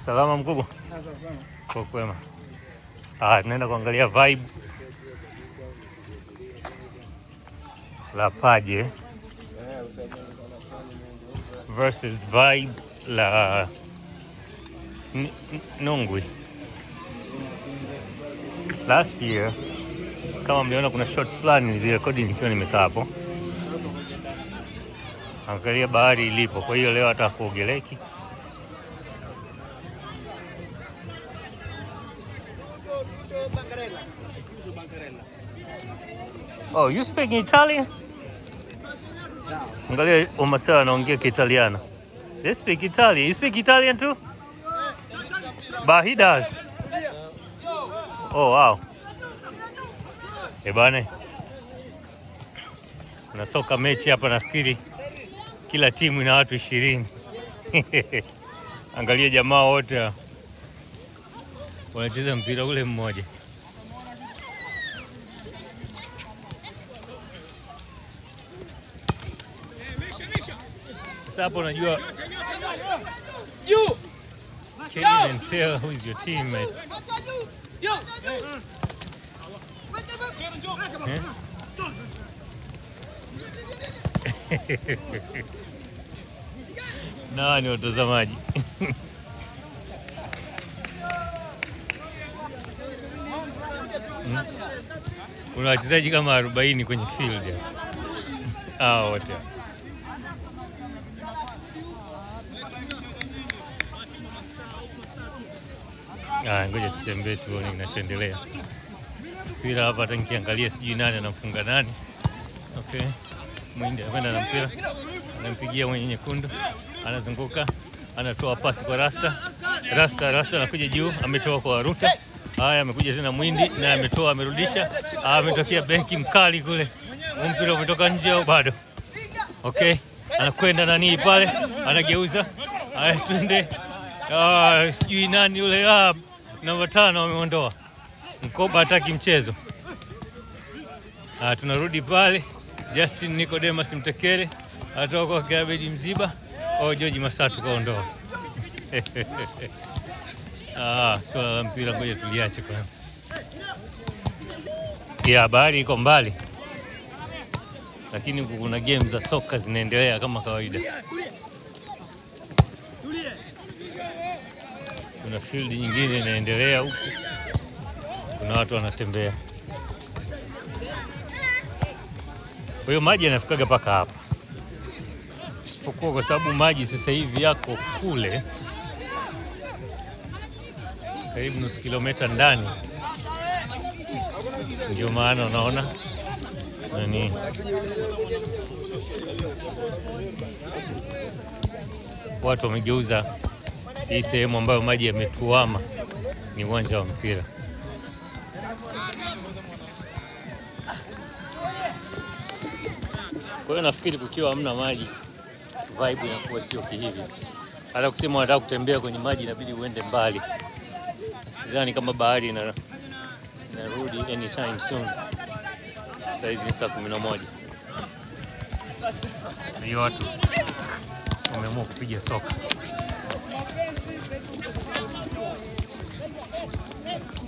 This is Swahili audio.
Salama mkubwa. Kwa kwema. Tunaenda kuangalia vibe la Paje versus vibe la Nungwi. Last year kama mliona kuna shots fulani nilizirekodi nikiwa nimekaa hapo. Angalia bahari ilipo, kwa hiyo leo hata kuogeleki. Oh, you speak Italian? Angalia Omasela anaongea Kiitaliano. They speak Italian. You speak Italian too? But he does. Oh, wow. Bane. Kuna soka mechi hapa nafikiri kila timu ina watu 20. Angalia jamaa wote wanacheza mpira ule mmoja. Sasa hapo unajua can't even tell who is your teammate. Na ni watazamaji. Kuna wachezaji kama 40 kwenye field hao wote. Ngoja tutembee tuone kinachoendelea. Mpira hapa hata nikiangalia sijui nani anafunga nani. Okay. Mwindi anakwenda na mpira. Anampigia mwenye nyekundu. Anazunguka. Anatoa pasi kwa Rasta. Rasta anakuja juu, ametoa kwa Ruta. Haya amekuja tena Mwindi na ametoa amerudisha. Ametokea benki mkali kule. Mpira umetoka nje au bado? Okay. Anakwenda nani pale? Anageuza. Haya twende. Sijui nani yule namba 5 wameondoa. Mkoba hataki mchezo. Tunarudi pale. Justin Nicodemus Mtekele atoka kwa Gabeji Mziba. George Masatu kaondoa. Swala la mpira ngoja tuliache kwanza. Bahari iko mbali. Lakini kuna game za soka zinaendelea kama kawaida. Kuna field nyingine inaendelea huku. Kuna watu wanatembea. Kwa hiyo maji yanafikaga paka hapa. Isipokuwa kwa sababu maji sasa hivi yako kule karibu nusu kilomita ndani. Ndio maana unaona nani watu wamegeuza hii sehemu ambayo maji yametuama ni uwanja wa mpira. Kwa hiyo nafikiri kukiwa hamna maji vibe inakuwa sio kihivi. Hata kusema unataka kutembea kwenye maji inabidi uende mbali. Sidhani kama bahari inarudi anytime soon. Sasa hizi saa 11. Hiyo watu wameamua kupiga soka.